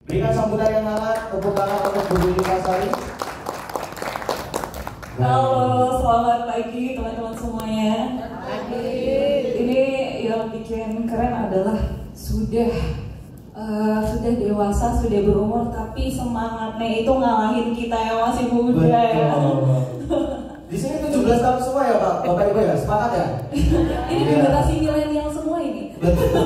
Berikan sambutan yang hangat, tepuk tangan untuk Bu Lili Pasari. Halo, selamat pagi teman-teman semuanya. Pagi. Ini yang bikin keren adalah sudah dewasa, sudah berumur, tapi semangatnya itu ngalahin kita yang masih muda. Betul. Ya. Di sini 17 tahun semua ya Pak, Bapak Ibu ya, sepakat ya? Ini generasi milenial semua ini. Betul.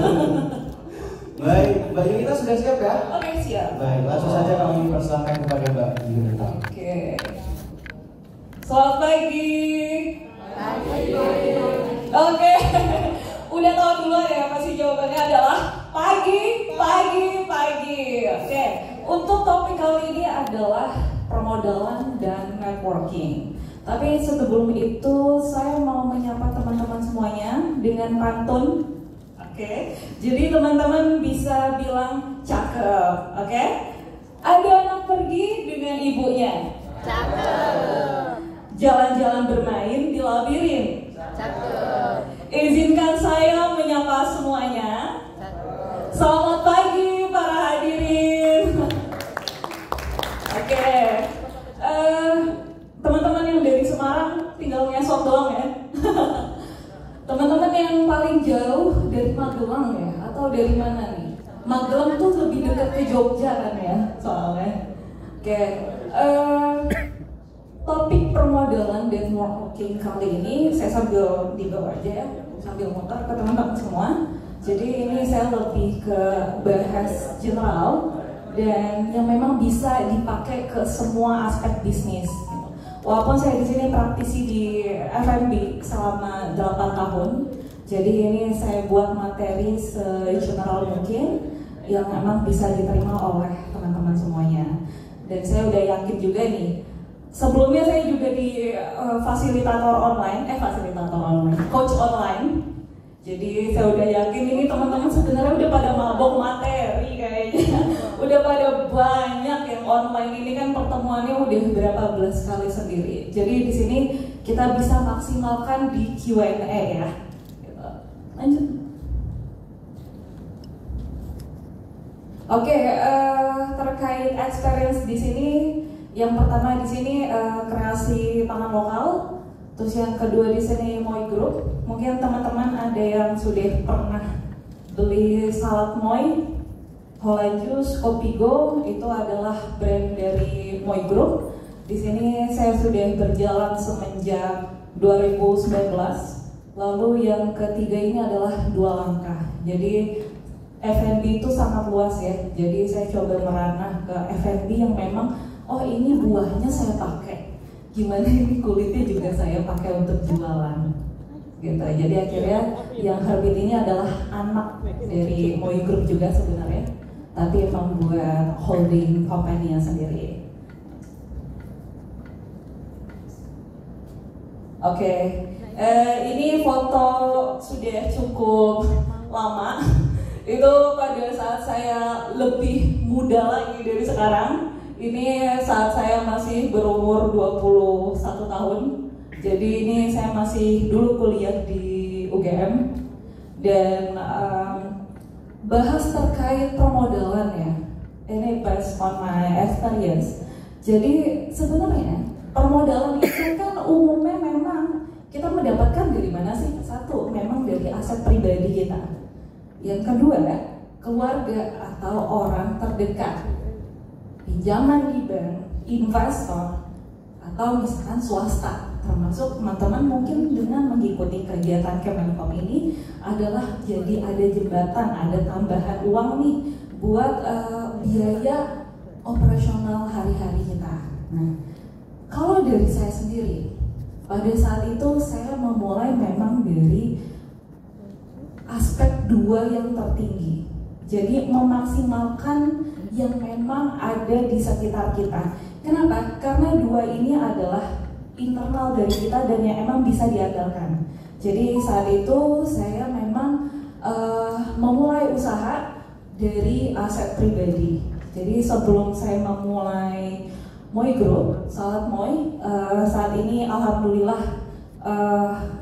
Baik, Mbak Yunita sudah siap ya? Oke, siap. Baik, langsung saja kami persilahkan kepada Mbak Yunita. Oke. Selamat pagi. Oke. Udah tahu dulu ya, pasti jawabannya adalah pagi. Oke. Untuk topik kali ini adalah permodalan dan networking. Tapi sebelum itu saya mau menyapa teman-teman semuanya dengan pantun. Oke, jadi teman-teman bisa bilang cakep, oke? Ada anak pergi dengan ibunya. Cakep. Jalan-jalan bermain di labirin. Cakep. Izinkan saya menyapa semuanya. Cakep. Selamat pagi para hadirin. Oke, teman-teman yang dari Semarang tinggal ngesot doang ya. Teman-teman yang paling jauh dari Magelang ya, atau dari mana nih? Magelang tuh lebih dekat ke Jogja kan ya, soalnya. Oke, topik permodalan dan networking kali ini saya sambil dibawa aja ya, sambil muter ke teman-teman semua. Jadi ini saya lebih ke bahas general dan yang memang bisa dipakai ke semua aspek bisnis. Walaupun saya di sini praktisi di F&B selama 8 tahun, jadi ini saya buat materi se-general mungkin yang memang bisa diterima oleh teman-teman semuanya. Dan saya udah yakin juga nih, sebelumnya saya juga di fasilitator online, coach online. Jadi saya udah yakin ini teman-teman sebenarnya udah pada mabok materi kayaknya. Udah pada banyak yang online ini kan pertemuannya udah berapa belas kali sendiri. Jadi di sini kita bisa maksimalkan di Q&A ya. Lanjut. Oke, terkait experience di sini, yang pertama di sini kreasi pangan lokal. Terus yang kedua di sini Moi Group. Mungkin teman-teman ada yang sudah pernah beli salad Moi, Holland Juice, Kopigo, itu adalah brand dari Moi Group. Di sini saya sudah berjalan semenjak 2019. Lalu yang ketiga ini adalah 2 langkah. Jadi F&B itu sangat luas ya. Jadi saya coba meranah ke F&B yang memang ini buahnya saya pakai. Gimana ini kulitnya juga saya pakai untuk jualan gitu. Jadi akhirnya yang Herbit ini adalah anak dari Moi Group juga sebenarnya, tapi emang buat holding company-nya sendiri. Oke, ini foto sudah cukup lama. Itu pada saat saya lebih muda lagi dari sekarang. Ini saat saya masih berumur 21 tahun. Jadi ini saya masih dulu kuliah di UGM. Dan bahas terkait permodalan ya. Ini based on my experience. Jadi sebenarnya permodalan itu kan umumnya memang kita mendapatkan dari mana sih? Satu, memang dari aset pribadi kita. Yang kedua, keluarga atau orang terdekat. Pinjaman di bank, investor, atau misalkan swasta, termasuk teman-teman mungkin dengan mengikuti kegiatan Kemenkom ini adalah jadi ada jembatan, ada tambahan uang nih buat biaya operasional hari-hari kita. Nah, kalau dari saya sendiri, pada saat itu saya memulai memang dari aspek 2 yang tertinggi. Jadi memaksimalkan yang memang ada di sekitar kita. Kenapa? Karena 2 ini adalah internal dari kita dan yang emang bisa diandalkan. Jadi saat itu saya memang memulai usaha dari aset pribadi. Jadi sebelum saya memulai Moi Group, Salad Moi, saat ini alhamdulillah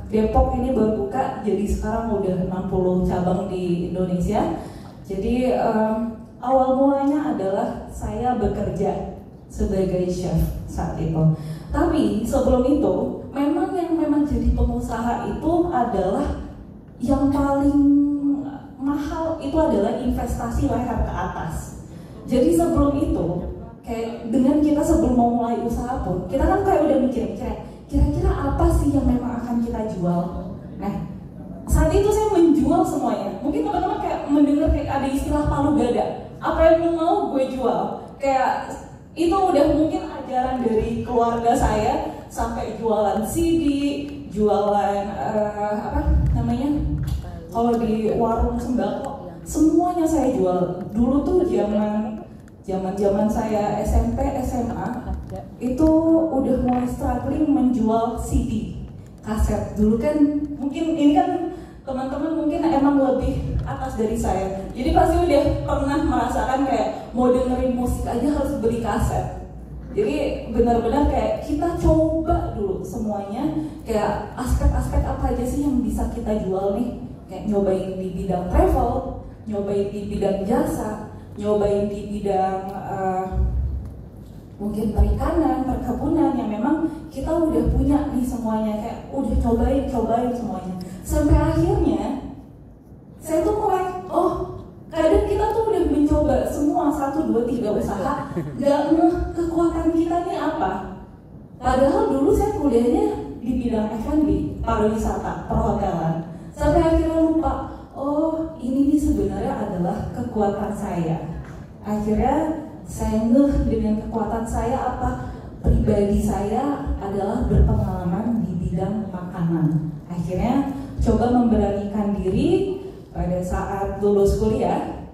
Depok ini baru buka, jadi sekarang udah 60 cabang di Indonesia. Jadi awal mulanya adalah saya bekerja sebagai chef saat itu. Tapi sebelum itu, memang jadi pengusaha itu adalah yang paling mahal itu adalah investasi leher ke atas. Jadi sebelum itu, kayak dengan kita sebelum mau mulai usaha pun, kita kan kayak udah mikir kira-kira apa sih yang memang akan kita jual. Nah, saat itu saya menjual semuanya. Mungkin teman-teman kayak mendengar kayak ada istilah palu gada. Apa yang lu mau gue jual. Kayak itu udah mungkin ajaran dari keluarga saya, sampai jualan CD, jualan apa namanya? Kalau di warung sembako, semuanya saya jual. Dulu tuh zaman saya SMP, SMA itu udah mulai struggling menjual CD, kaset. Dulu kan mungkin ini kan teman-teman mungkin emang lebih atas dari saya, jadi pasti udah pernah merasakan kayak mau dengerin musik aja harus beli kaset. Jadi benar-benar kayak kita coba dulu semuanya, kayak aspek-aspek apa aja sih yang bisa kita jual nih. Kayak nyobain di bidang travel, nyobain di bidang jasa, nyobain di bidang mungkin perikanan, perkebunan yang memang kita udah punya nih semuanya, kayak udah cobain semuanya. Sampai akhirnya saya tuh mulai, kadang kita tuh udah mencoba semua 1, 2, 3 usaha, gak ngeh kekuatan kita nih apa. Padahal dulu saya kuliahnya di bidang F&B, pariwisata, perhotelan. Sampai akhirnya lupa, ini nih sebenarnya adalah kekuatan saya. Akhirnya saya ngeh dengan kekuatan saya apa, pribadi saya adalah berpengalaman di bidang makanan. Akhirnya coba memberanikan diri. Pada saat lulus kuliah,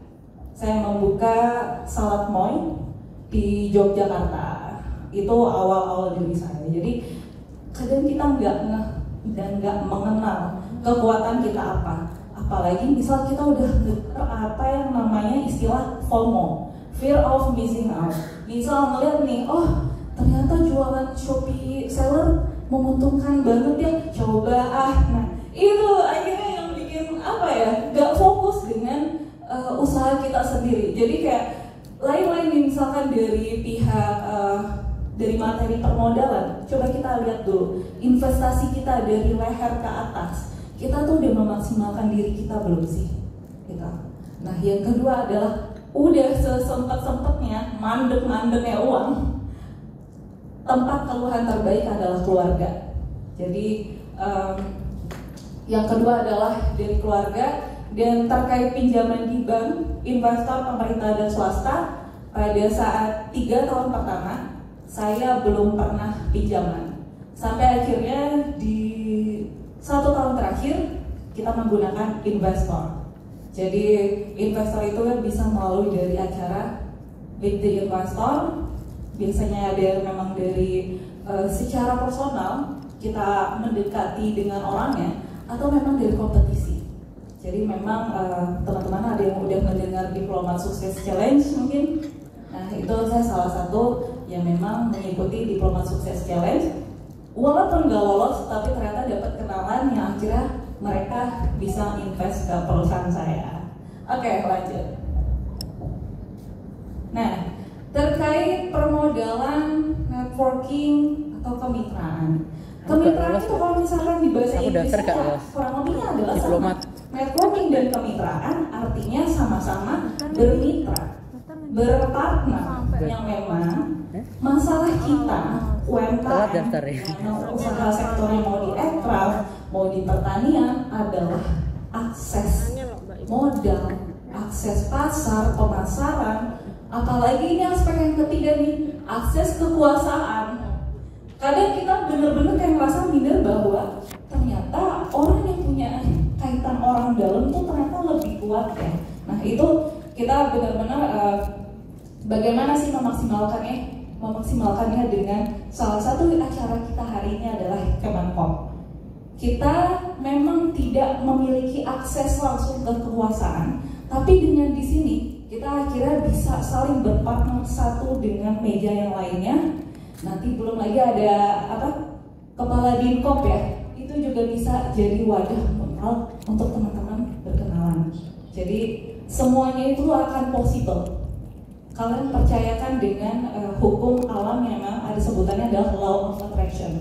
saya membuka Salad Moi di Yogyakarta. Itu awal-awal diri saya. Jadi kadang kita nggak ngeh dan nggak mengenal kekuatan kita apa. Apalagi misal kita udah dengar apa yang namanya istilah FOMO, fear of missing out. Misal ngeliat nih, ternyata jualan Shopee seller menguntungkan banget ya, coba Nah itu akhirnya yang bikin gak fokus dengan usaha kita sendiri. Jadi kayak lain-lain nih, misalkan dari pihak dari materi permodalan, coba kita lihat dulu investasi kita dari leher ke atas, kita tuh udah memaksimalkan diri kita belum sih kita. Nah yang kedua adalah udah sesempet-sempetnya mandek-mandeknya uang, tempat keluhan terbaik adalah keluarga. Jadi yang kedua adalah dari keluarga. Dan terkait pinjaman di bank, investor, pemerintah dan swasta, pada saat 3 tahun pertama saya belum pernah pinjaman. Sampai akhirnya di 1 tahun terakhir kita menggunakan investor. Jadi investor itu kan bisa melalui dari acara Meet the Investor. Biasanya ada memang dari secara personal kita mendekati dengan orangnya, atau memang dari kompetisi. Jadi memang teman-teman ada yang udah mendengar Diplomat Sukses Challenge mungkin. Nah itu saya salah satu yang memang mengikuti Diplomat Sukses Challenge. Walaupun nggak lolos, tapi ternyata dapat kenalan yang akhirnya mereka bisa invest ke perusahaan saya. Oke, lanjut. Nah, terkait permodalan, networking atau kemitraan. Kemitraan itu kalau misalkan di bahasa Inggris kurang lebihnya adalah sama. Networking dan kemitraan artinya sama-sama bermitra, berpartner, yang memang masalah kita UMKM, usaha sektor yang mau di aircraft, mau di pertanian adalah akses modal, akses pasar, pemasaran, apalagi ini aspek yang ketiga nih, akses kekuasaan. Kadang kita bener-bener kayak merasa minder bahwa ternyata orang yang punya kaitan orang dalam tuh ternyata lebih kuat ya. Nah itu kita benar-benar bagaimana sih memaksimalkannya dengan salah satu acara kita hari ini adalah Kemenkom. Kita memang tidak memiliki akses langsung ke kekuasaan, tapi dengan di sini kita akhirnya bisa saling berpartner satu dengan meja yang lainnya. Nanti belum lagi ada kepala Dinkop ya, itu juga bisa jadi wadah untuk teman-teman berkenalan. Jadi semuanya itu akan possible kalian percayakan dengan hukum alam yang memang ada sebutannya adalah law of attraction.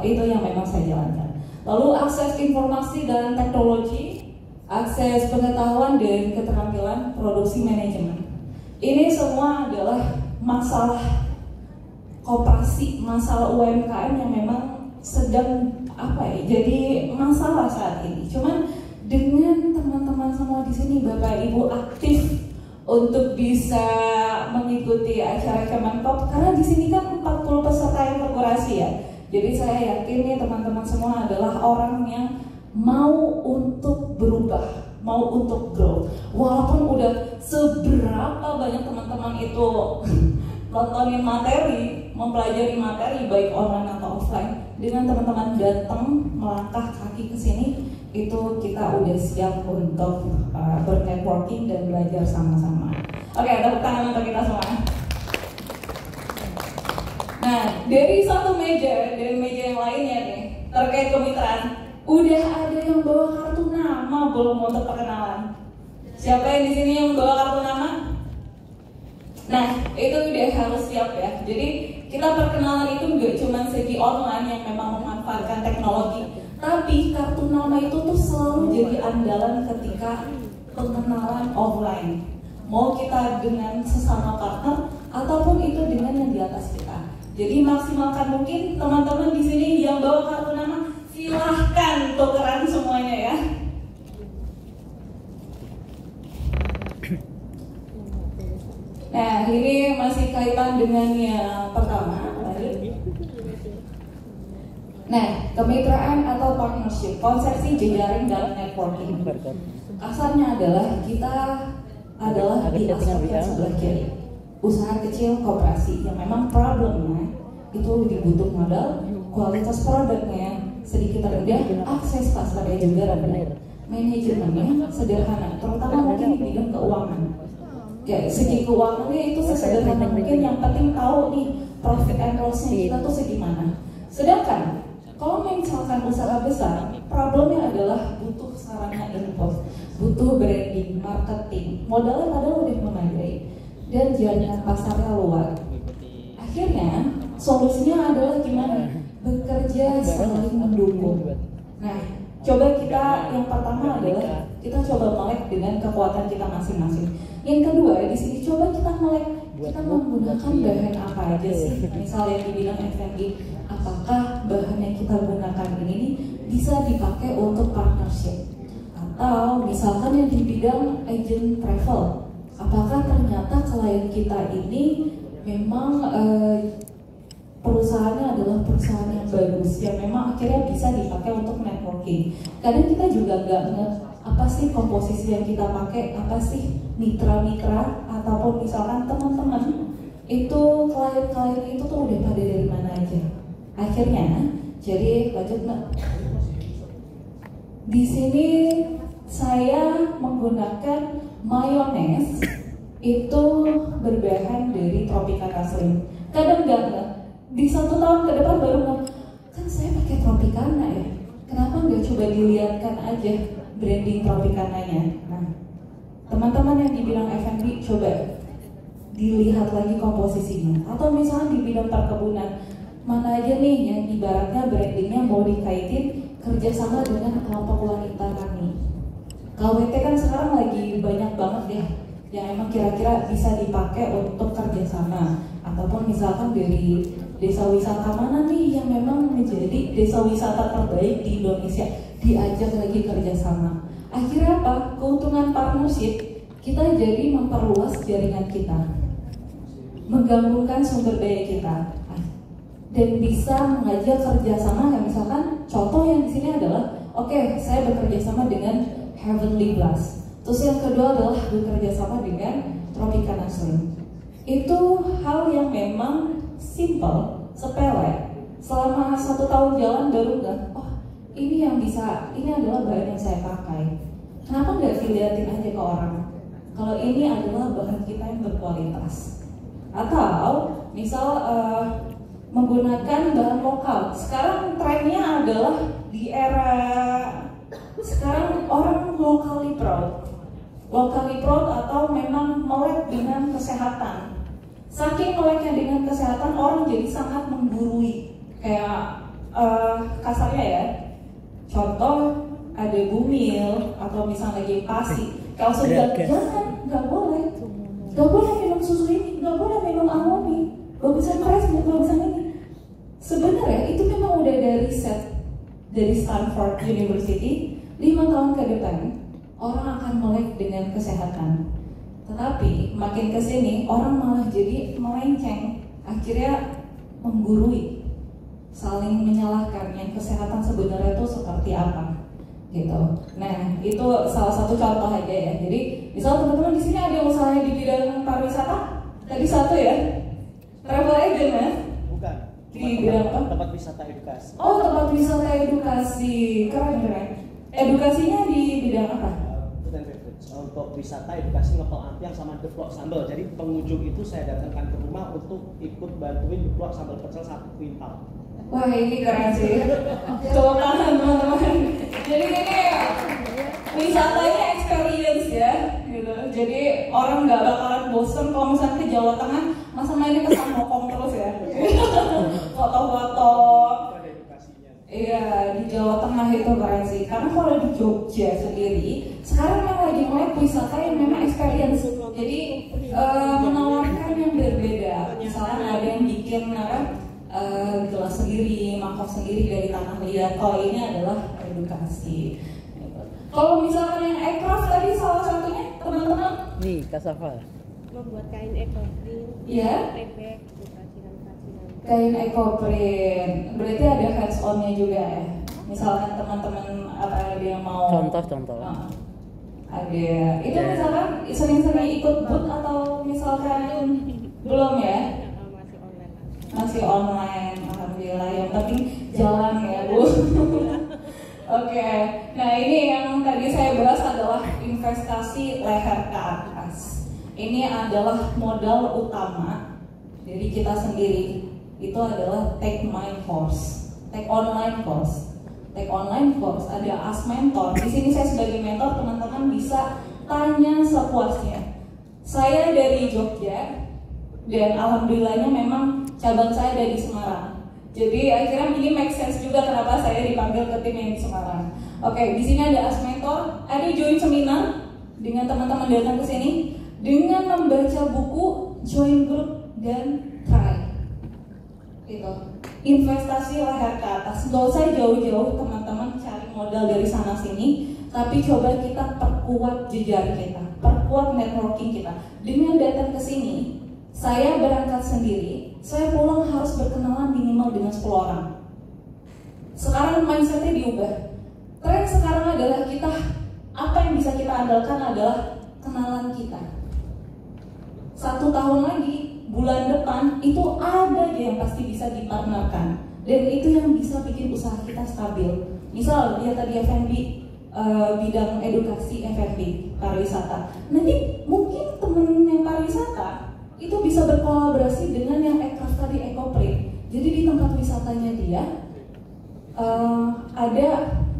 Itu yang memang saya jalankan. Lalu akses informasi dan teknologi, akses pengetahuan dan keterampilan produksi manajemen. Ini semua adalah masalah koperasi, masalah UMKM yang memang sedang jadi masalah saat ini. Cuman dengan teman-teman semua di sini, Bapak Ibu aktif untuk bisa mengikuti acara Kemenkop, karena di sini kan 40 peserta yang berkurasi ya. Jadi saya yakin nih teman-teman semua adalah orang yang mau untuk berubah, mau untuk grow. Walaupun udah seberapa banyak teman-teman itu nontonin materi, mempelajari materi baik online atau offline, dengan teman-teman datang melangkah kaki ke sini, itu kita udah siap untuk bernetworking dan belajar sama-sama. Oke, tepuk tangan untuk kita semua. Nah, dari satu meja dan meja yang lainnya nih terkait kemitraan, udah ada yang bawa kartu nama belum untuk perkenalan? Siapa yang di sini yang bawa kartu nama? Nah, itu udah harus siap ya. Jadi kita perkenalan itu nggak cuma segi online yang memang memanfaatkan teknologi, tapi kartu nama itu tuh selalu jadi andalan ketika pengenalan offline. Mau kita dengan sesama partner ataupun itu dengan yang di atas kita. Jadi maksimalkan mungkin teman-teman di sini yang bawa kartu nama, silahkan tukeran semuanya ya. Nah, ini masih kaitan dengan yang pertama. Nah, kemitraan atau partnership, konsepsi jejaring dalam networking. Kasarnya adalah kita adalah di aspek yang sebelah kiri. Usaha kecil koperasi yang memang problemnya itu dibutuh modal, kualitas produknya sedikit rendah, akses pasarnya juga rendah, manajemennya sederhana, terutama mungkin di bidang keuangan. Ya, segi keuangannya itu sesederhana mungkin, yang penting tahu nih profit and loss-nya kita tuh segimana. Sedangkan kalau misalkan usaha besar, problemnya adalah butuh sarana input, butuh branding, marketing, modalnya padahal udah memadai, dan jaringan pasarnya luar. Akhirnya solusinya adalah gimana? Bekerja saling mendukung. Nah, coba kita yang pertama adalah kita coba melek dengan kekuatan kita masing-masing. Yang kedua, di sini coba kita melek, kita menggunakan bahan apa aja sih? Misalnya di bidang F&B, apakah bahan yang kita gunakan ini bisa dipakai untuk partnership? Atau misalkan yang di bidang agent travel, apakah ternyata klien kita ini memang perusahaannya adalah perusahaan yang bagus, yang memang akhirnya bisa dipakai untuk networking. Kadang kita juga nggak apa sih komposisi yang kita pakai, apa sih mitra-mitra ataupun misalkan teman-teman itu klien-klien itu tuh udah pada dari mana aja. Akhirnya, jadi lanjut Mbak. Di sini saya menggunakan mayones itu berbahan dari Tropicana Slim. Kadang nggak di 1 tahun ke depan baru kan saya pakai Tropicana ya. Kenapa nggak coba dilihatkan aja branding Tropicananya? Nah, teman-teman yang di bidang F&B coba dilihat lagi komposisinya. Atau misalnya di bidang perkebunan, mana aja nih yang ibaratnya brandingnya mau dikaitin kerjasama dengan kelompok wanita tani. KWT kan sekarang lagi banyak banget ya yang emang kira-kira bisa dipakai untuk kerjasama. Ataupun misalkan dari desa wisata mana nih yang memang menjadi desa wisata terbaik di Indonesia, diajak lagi kerjasama. Akhirnya apa? Keuntungan partnership, kita jadi memperluas jaringan kita, menggabungkan sumber daya kita, dan bisa mengajak kerjasama. Misalkan contoh yang di sini adalah, oke, saya bekerja sama dengan Heavenly Blast. Terus yang kedua adalah bekerja sama dengan Tropicana Slim. Itu hal yang memang simple, sepele. Selama 1 tahun jalan baru nggak, oh ini yang bisa, ini adalah bahan yang saya pakai. Kenapa nggak dilihatin aja ke orang? Kalau ini adalah bahan kita yang berkualitas. Atau misal menggunakan bahan lokal. Sekarang trennya adalah di era sekarang orang locally proud. locally proud atau memang melek dengan kesehatan. Saking meleknya dengan kesehatan, orang jadi sangat menggurui. Kayak kasarnya ya, contoh ada bumil atau misalnya lagi pasi, kalau sudah jangan, nggak boleh minum susu ini, nggak boleh minum almond, bagusan keras, bagusan ini. Sebenarnya itu memang udah ada riset dari Stanford University, 5 tahun ke depan orang akan melek dengan kesehatan. Tetapi makin kesini orang malah jadi melenceng, akhirnya menggurui, saling menyalahkan yang kesehatan sebenarnya itu seperti apa, gitu. Nah, itu salah satu contoh aja ya. Jadi, misal teman-teman di sini ada yang usahanya di bidang pariwisata, tadi satu ya, travel agent ya. Bukan. Di bidang apa? Tempat wisata edukasi. Oh, tempat wisata edukasi, keren. Edukasinya di bidang apa? Food and beverage. Untuk wisata edukasi ngepel ampiang sama deplok sambal. Jadi pengunjung itu saya datangkan ke rumah untuk ikut bantuin deplok sambal pecel 1 kuintal. Wah, ini keren sih. Coba tangan teman-teman. Jadi ini wisatanya experience ya, gitu. Jadi orang nggak bakalan bosen kalau misalnya ke Jawa Tengah, masa mainnya ke Samokong terus ya. Foto-foto. Ada edukasinya. Iya, di Jawa Tengah itu keren sih. Karena kalau di Jogja sendiri, sekarang yang lagi mulai wisata yang memang experience. Jadi menawarkan yang berbeda. Misalnya ada yang bikin gelas sendiri, mangkok sendiri dari tanah liat. Kalau ini adalah edukasi. Kalau misalkan yang aircraft tadi salah satunya teman-teman. Nih, cassava. Membuat kain ekoprint, Iya. bebek, kerajinan-kerajinan. Kain ekoprint, berarti ada hands on-nya juga ya. Misalkan teman-teman apa ada yang mau Contoh. Ada. Itu misalkan sering-sering ikut booth atau misalkan belum ya? Masih online. Masih online, alhamdulillah. Yang penting jalan ya Bu. Oke, nah ini yang tadi saya bahas adalah investasi leher ke atas. Ini adalah modal utama dari kita sendiri. Itu adalah take online course. Ada As Mentor. Di sini saya sebagai mentor, teman-teman bisa tanya sepuasnya. Saya dari Jogja dan alhamdulillahnya memang cabang saya ada di Semarang. Jadi akhirnya ini make sense juga kenapa saya dipanggil ke tim yang di Semarang. Oke, di sini ada As Mentor, ada join seminar dengan teman-teman datang ke sini dengan membaca buku, join grup dan try. Itu investasi leher ke atas. Gak usah jauh-jauh teman-teman cari modal dari sana sini, tapi coba kita perkuat jejaring kita, perkuat networking kita. Dengan datang ke sini, saya berangkat sendiri, saya pulang harus berkenalan minimal dengan 10 orang. Sekarang mindsetnya diubah. Tren sekarang adalah kita, apa yang bisa kita andalkan adalah kenalan kita. 1 tahun lagi, bulan depan, itu ada aja yang pasti bisa dipartnerkan. Dan itu yang bisa bikin usaha kita stabil. Misal, dia tadi F&B, bidang edukasi F&B, pariwisata. Nanti mungkin temen yang pariwisata, itu bisa berkolaborasi dengan yang aircraft tadi, ekoprint. Jadi di tempat wisatanya dia ada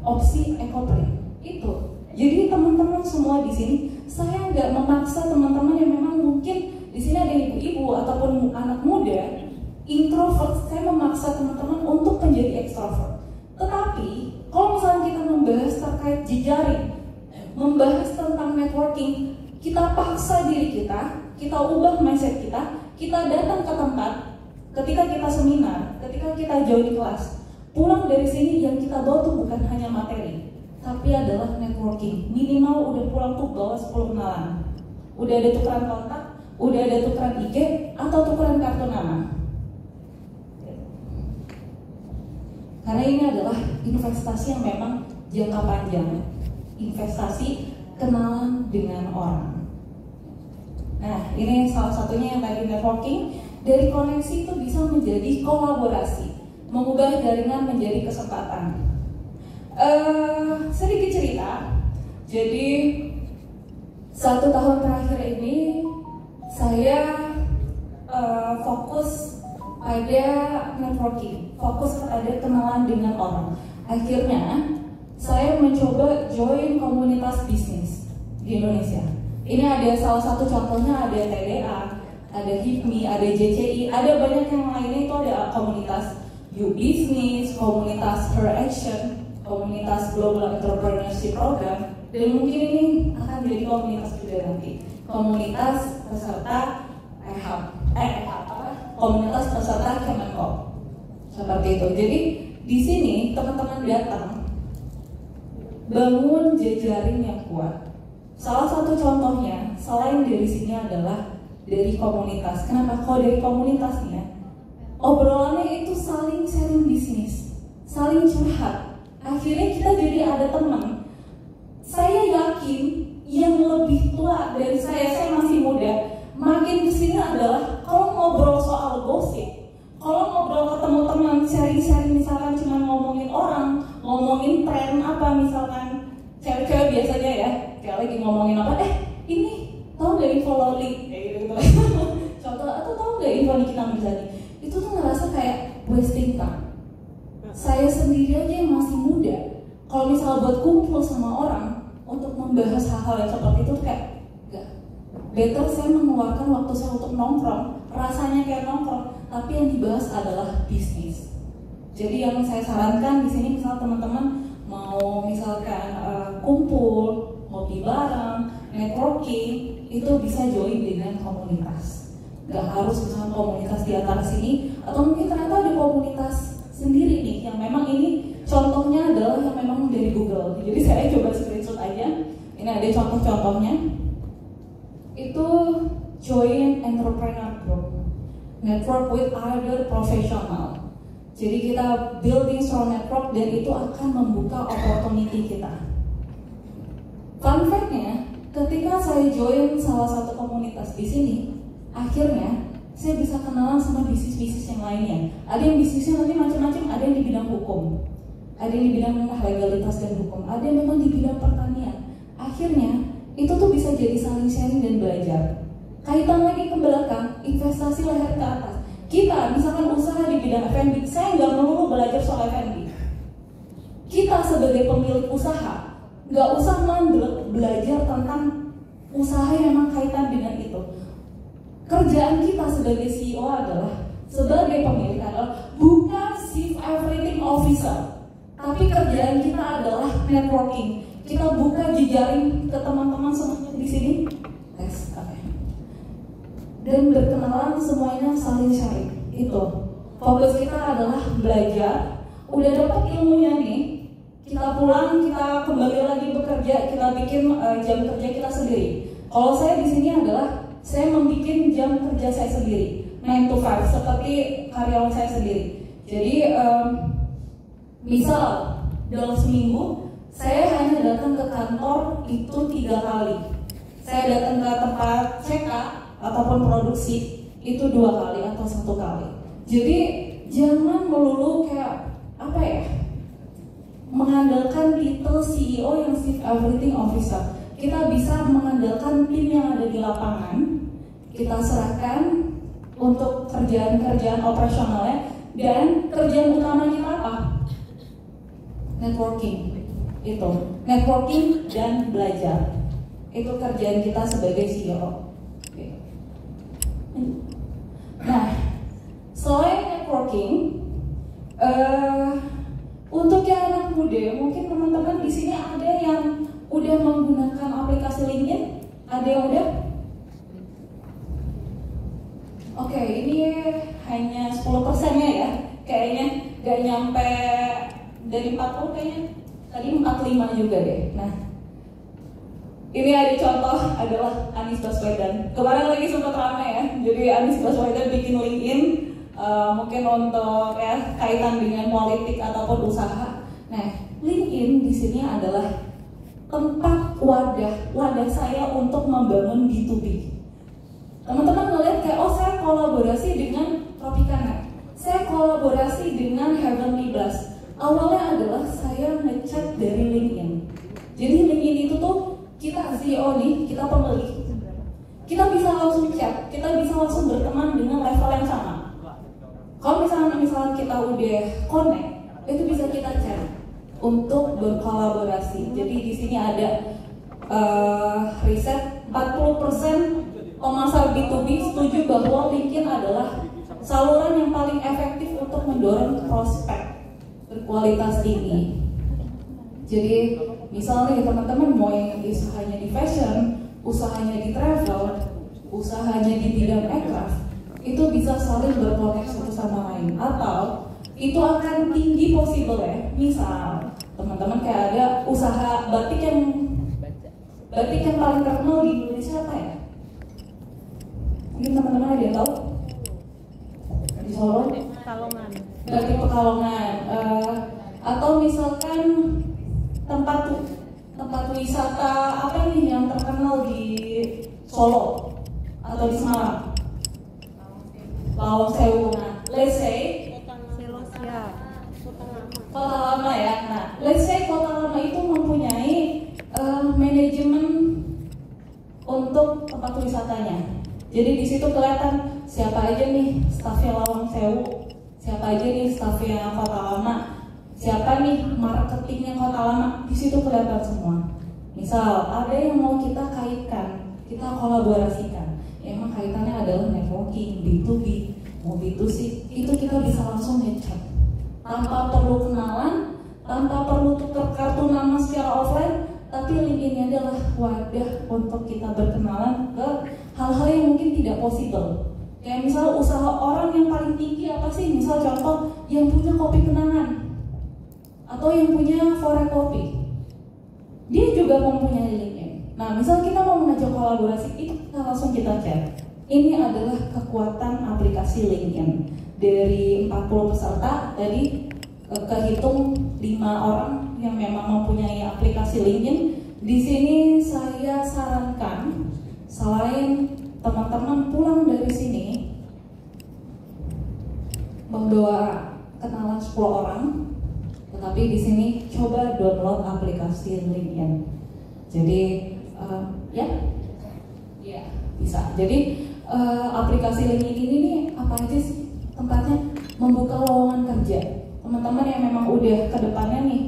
opsi ekoprint itu. Jadi teman-teman semua di sini, saya nggak memaksa teman-teman yang memang mungkin di sini ada ibu-ibu ataupun anak muda introvert. Saya memaksa teman-teman untuk menjadi ekstrovert. Tetapi kalau misalnya kita membahas terkait jejaring, membahas tentang networking, kita paksa diri kita ubah mindset kita datang ke tempat, ketika kita seminar, ketika kita join kelas, pulang dari sini yang kita bawa tuh bukan hanya materi, tapi adalah networking. Minimal udah pulang tuh bawa 10 kenalan, udah ada tukeran kontak, udah ada tukeran IG atau tukeran kartu nama. Karena ini adalah investasi yang memang jangka panjang, investasi kenalan dengan orang. Nah, ini salah satunya yang tadi networking. Dari koneksi itu bisa menjadi kolaborasi, mengubah jaringan menjadi kesempatan. Sedikit cerita. Jadi 1 tahun terakhir ini saya fokus pada networking, fokus pada kenalan dengan orang. Akhirnya saya mencoba join komunitas bisnis di Indonesia. Ini ada salah satu contohnya, ada TDA, ada HIPMI, ada JCI, ada banyak yang lainnya. Itu ada komunitas You Business, komunitas Her Action, komunitas Global Entrepreneurship Program, dan mungkin ini akan jadi komunitas juga nanti, komunitas peserta komunitas peserta Kemenko, seperti itu. Jadi di sini teman-teman datang bangun jejaring yang kuat. Salah satu contohnya selain dari sini adalah dari komunitas. Kenapa? Kalau dari komunitasnya obrolannya itu saling sharing bisnis, saling curhat. Akhirnya kita jadi ada teman. Saya yakin yang lebih tua dari saya masih muda, makin kesini adalah kalau ngobrol soal gosip, kalau ngobrol ketemu teman, sharing-sharing, misalkan cuma ngomongin orang, ngomongin tren apa, misalkan cewek-cewek biasanya ya, kayak lagi ngomongin apa, ini tahu nggak info Loli, kayak gitu. Contoh, atau tahu nggak info Nikita Mirzani? Itu tuh ngerasa kayak wasting time. Saya sendiri aja yang masih muda, kalau misalnya buat kumpul sama orang untuk membahas hal-hal yang seperti itu kayak enggak. Better saya mengeluarkan waktu saya untuk nongkrong, rasanya kayak nongkrong, tapi yang dibahas adalah bisnis. Jadi yang saya sarankan di sini, misal teman-teman mau misalkan kumpul, ngopi bareng, networking, itu bisa join dengan komunitas. Gak harus misalkan komunitas di antara sini, atau mungkin ternyata ada komunitas sendiri nih yang memang ini contohnya adalah yang memang dari Google. Jadi saya coba screenshot aja. Ini ada contoh-contohnya. Itu join entrepreneur group, network with other professional. Jadi kita building strong network dan itu akan membuka opportunity kita. Fun fact-nya, ketika saya join salah satu komunitas di sini, akhirnya saya bisa kenalan sama bisnis-bisnis yang lainnya. Ada yang bisnisnya nanti macam-macam, ada yang di bidang hukum, ada yang di bidang legalitas dan hukum, ada yang memang di bidang pertanian. Akhirnya itu tuh bisa jadi saling sharing dan belajar. Kaitan lagi ke belakang, investasi leher ke atas. Kita misalkan usaha di bidang F&B, saya nggak melulu belajar soal F&B. Kita sebagai pemilik usaha nggak usah mandek belajar tentang usaha yang memang kaitan dengan itu. Kerjaan kita sebagai CEO adalah, sebagai pemilik adalah bukan chief everything officer, tapi kerjaan kita adalah networking. Kita buka jejaring ke teman-teman semuanya di sini, dan berkenalan semuanya, saling sharing. Itu fokus kita adalah belajar. Udah dapat ilmunya nih, kita pulang, kita kembali lagi bekerja, kita bikin jam kerja kita sendiri. Kalau saya di sini adalah saya membuat jam kerja saya sendiri, 9 to 5, seperti karyawan saya sendiri. Jadi misal dalam seminggu saya hanya datang ke kantor itu 3 kali. Saya datang ke tempat CK ataupun produksi itu 2 kali atau 1 kali. Jadi jangan melulu kayak apa ya, mengandalkan titel CEO yang chief everything officer. Kita bisa mengandalkan tim yang ada di lapangan, kita serahkan untuk kerjaan-kerjaan operasionalnya, dan kerjaan utama kita apa? Networking. Itu networking dan belajar. Itu kerjaan kita sebagai CEO. Nah, selain networking, untuk yang anak muda, mungkin teman-teman di sini ada yang udah menggunakan aplikasi LinkedIn, ada yang udah? Oke, ini hanya 10%-nya ya, kayaknya gak nyampe dari 40 kayaknya, tadi 45 juga deh. Nah, ini ada contoh adalah Anies Baswedan. Kemarin lagi sempat ramai ya, jadi Anies Baswedan bikin LinkedIn, mungkin untuk ya kaitan dengan politik ataupun usaha. Nah, LinkedIn di sini adalah tempat wadah saya untuk membangun B2B. Teman-teman ngeliat kayak, oh saya kolaborasi dengan Tropicana, saya kolaborasi dengan Heavenly Blast. Awalnya adalah saya ngechat dari LinkedIn. Jadi LinkedIn itu tuh kita CEO nih, kita pemilik, kita bisa langsung chat, kita bisa langsung berteman dengan level yang sama. Kalau misalnya kita udah connect, itu bisa kita chat untuk berkolaborasi. Jadi di sini ada riset 40% pemasar B2B setuju bahwa LinkedIn adalah saluran yang paling efektif untuk mendorong prospek berkualitas tinggi. Jadi misalnya teman-teman mau yang usahanya di fashion, usahanya di travel, usahanya di bidang aircraft, itu bisa saling berkoneksi satu sama lain. Atau itu akan tinggi possible ya. Misal teman-teman kayak ada usaha batik yang paling terkenal di Indonesia apa ya? Mungkin teman-teman ada yang tahu? Di Solo? Pekalongan. Batik Pekalongan. Atau misalkan tempat wisata apa nih yang terkenal di Solo atau di Semarang? Lawang Sewu. Nah, let's say Selosia. Kota Lama ya. Nah, let's say Kota Lama itu mempunyai manajemen untuk tempat wisatanya. Jadi di situ kelihatan siapa aja nih stafnya Lawang Sewu, siapa aja nih stafnya Kota Lama, siapa nih marketingnya Kota Lama. Di situ kelihatan semua. Misal ada yang mau kita kaitkan, kita kolaborasikan. Emang kaitannya adalah networking, B2B, mau B2C, itu kita bisa langsung ngechat tanpa perlu kenalan, tanpa perlu tukar kartu nama secara offline. Tapi LinkedIn adalah wadah untuk kita berkenalan ke hal-hal yang mungkin tidak possible. Kayak misal usaha orang yang paling tinggi apa sih? Misal contoh yang punya kopi kenangan atau yang punya Forek Kopi, dia juga mempunyai LinkedIn. Nah, misal kita mau mengajak kolaborasi, itu kita langsung kita chat. Ini adalah kekuatan aplikasi LinkedIn. Dari 40 peserta tadi kehitung 5 orang yang memang mempunyai aplikasi LinkedIn. Di sini saya sarankan selain teman-teman pulang dari sini membawa kenalan 10 orang, tetapi di sini coba download aplikasi LinkedIn. Jadi ya bisa. Jadi aplikasi LinkedIn ini apa aja sih? Tempatnya membuka lowongan kerja. Teman-teman yang memang udah ke depannya nih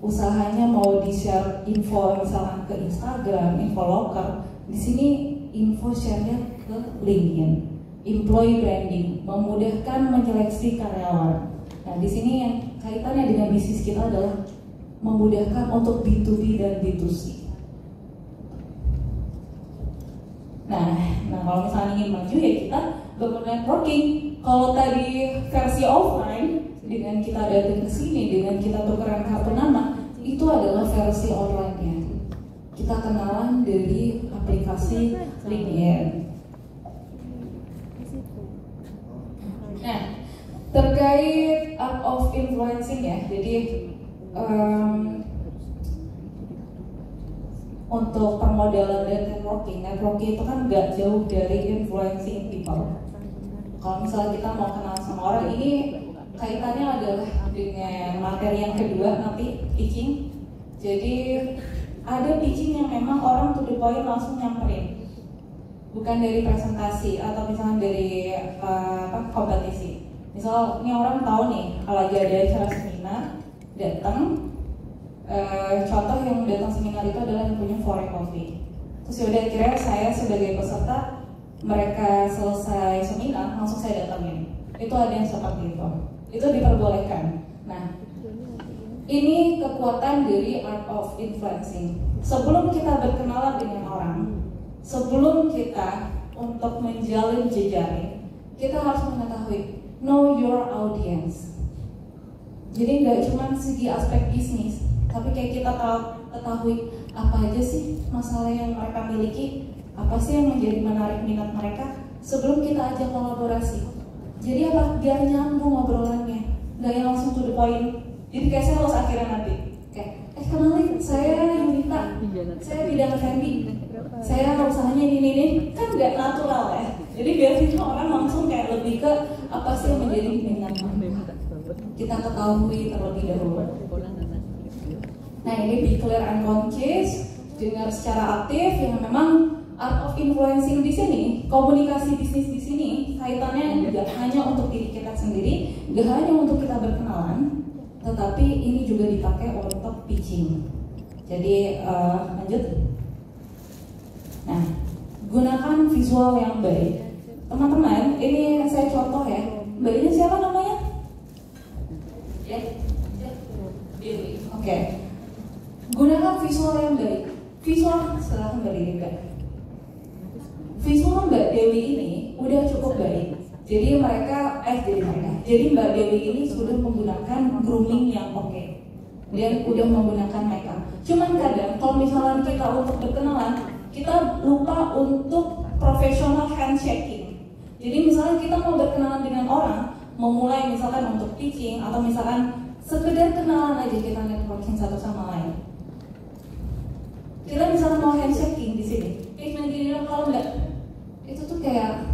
usahanya mau di-share info misalkan ke Instagram, info lokal, di sini info share-nya ke LinkedIn. Employee branding, memudahkan menyeleksi karyawan. Nah, di sini yang kaitannya dengan bisnis kita adalah memudahkan untuk B2B dan B2C. Nah kalau misalnya ingin maju ya kita ber-networking. Kalau tadi versi offline dengan kita datang ke sini, dengan kita tukeran kartu nama, itu adalah versi online-nya. Kita kenalan dari aplikasi LinkedIn. Nah, terkait art of influencing ya, jadi untuk permodalan dan networking itu kan nggak jauh dari influencing people. Kalau misalnya kita mau kenal sama orang, ini kaitannya adalah dengan materi yang kedua nanti, pitching. Jadi ada pitching yang memang orang to the point langsung nyamperin, bukan dari presentasi atau misalnya dari kompetisi. Misal ini orang tahu nih lagi ada acara seminar, datang. Contoh yang datang seminar itu adalah yang punya Forek Coffee. Terus yaudah akhirnya saya sebagai peserta, mereka selesai seminar langsung saya datangin. Itu ada yang seperti itu diperbolehkan. Nah, ini kekuatan dari art of influencing. Sebelum kita berkenalan dengan orang, sebelum kita untuk menjalin jejaring, kita harus mengetahui know your audience. Jadi nggak cuma segi aspek bisnis, tapi kayak kita ketahui apa aja sih masalah yang mereka miliki, apa sih yang menjadi menarik minat mereka sebelum kita ajak kolaborasi. Jadi apa? Biar nyambung obrolannya, nggak yang langsung to the point. Jadi kayak saya harus akhirnya nanti kayak, kenalin saya Yunita, saya bidang F&B, saya usahanya ini, kan nggak natural ya. Jadi biasanya orang langsung kayak lebih ke apa sih yang menjadi minat kita ketahui terlebih dahulu. Nah, ini be clear and concise, dengar secara aktif, yang memang art of influencing di sini, komunikasi bisnis di sini kaitannya tidak hanya untuk diri kita sendiri, tidak hanya untuk kita berkenalan, tetapi ini juga dipakai untuk pitching. Jadi lanjut. Nah, gunakan visual yang baik. Teman-teman, ini saya contoh ya. Mbak ini siapa namanya? Ya, Dewi. Oke. Gunakan visual yang baik. Visual, silahkan berdiri Mbak. Visual Mbak Dewi ini udah cukup baik. Jadi Jadi Mbak Dewi ini sudah menggunakan grooming yang oke. Dan udah menggunakan makeup. Cuman kadang kalau misalnya kita untuk berkenalan, kita lupa untuk professional handshaking. Jadi misalnya kita mau berkenalan dengan orang, memulai misalkan untuk pitching atau misalkan sekedar kenalan aja, kita networking satu sama lain. Kita misalnya mau handshaking di sini, kalau enggak, itu tuh kayak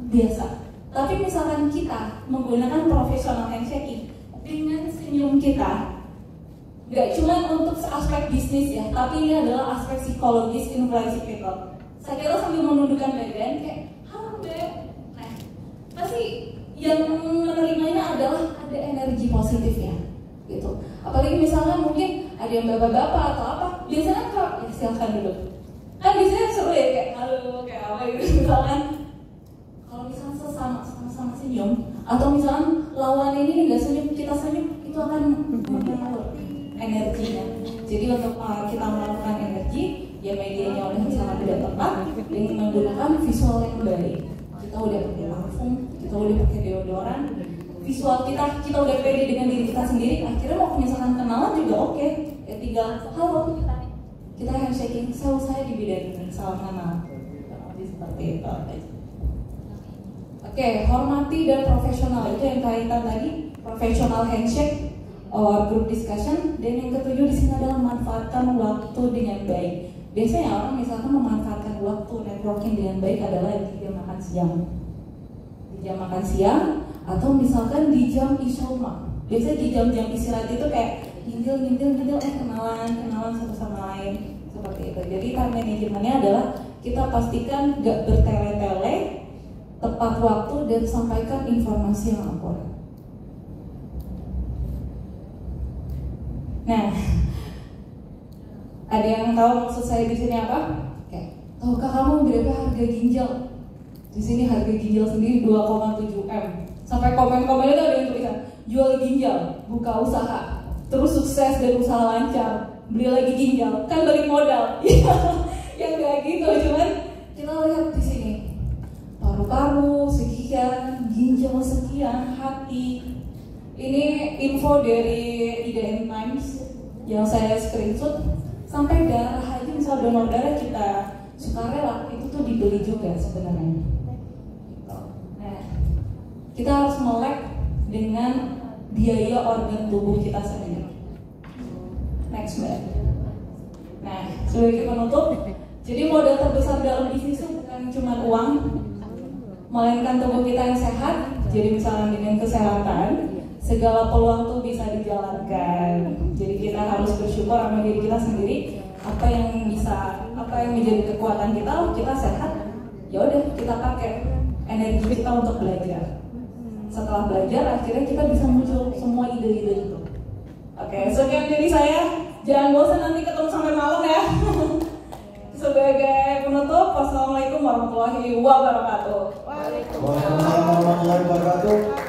biasa. Tapi misalkan kita menggunakan professional handshaking dengan senyum kita, nggak cuma untuk aspek bisnis ya, tapi ini adalah aspek psikologis influencing people. Saya kira sambil menundukkan badan kayak, halo Beb. Nah, pasti yang menerimanya adalah ada energi positifnya, gitu. Apalagi misalnya mungkin ada yang bapak-bapak atau apa, biasanya kok ya silakan dulu. Kan biasanya seru ya kayak halo kayak apa gitu misalkan. Kalau misalnya sama-sama senyum, atau misalnya lawan ini nggak senyum, kita senyum, itu akan mengalir energinya. Jadi untuk kita melakukan energi, ya medianya udah sangat tidak tepat dengan menggunakan visual yang baik. Kita udah pakai parfum, kita udah pakai deodoran, visual kita udah pede dengan diri kita sendiri. Akhirnya mau misalkan kenalan juga oke. Ya tinggal halo, kita handshaking, saya di bidang ini, salam kenal. Seperti itu. Oke, hormati dan profesional, itu yang kaitan tadi, professional handshake or group discussion. Dan yang ketujuh di sini adalah manfaatkan waktu dengan baik. Biasanya orang misalkan memanfaatkan waktu networking dengan baik adalah di jam makan siang, atau misalkan di jam isoma. Biasanya di jam-jam istirahat itu kayak ngintil, kenalan satu sama lain seperti itu. Jadi time manajemennya adalah kita pastikan gak bertele-tele, tepat waktu dan sampaikan informasi yang akurat. Nah, ada yang tahu maksud saya di sini apa? Oke. Tahukah kamu berapa harga ginjal? Di sini harga ginjal sendiri 2,7 M. Sampai komen-komen itu ada yang tulisan jual ginjal, buka usaha, terus sukses dan usaha lancar, beli lagi ginjal, kan balik modal. Yang kayak gitu, cuman kita lihat di sini. Paru-paru sekian, ginjal sekian, hati. Ini info dari IDN Times yang saya screenshot. Sampai darah aja, misal donor darah kita sukarela, itu tuh dibeli juga sebenarnya. Nah, kita harus melek dengan biaya organ tubuh kita sendiri. Next, Mbak. Nah, sebagai penutup, jadi modal terbesar dalam bisnis itu bukan cuma uang, melainkan tubuh kita yang sehat. Jadi misalnya dengan kesehatan, segala peluang tuh bisa dijalankan. Jadi kita harus bersyukur sama diri kita sendiri. Apa yang menjadi kekuatan kita sehat. Ya udah, kita pakai energi kita untuk belajar. Setelah belajar, akhirnya kita bisa muncul semua ide-ide itu. Oke, sekian dari saya. Jangan bosan nanti ketemu sampai malam ya. Sebagai penutup, wassalamualaikum warahmatullahi wabarakatuh. Waalaikumsalam warahmatullahi wabarakatuh.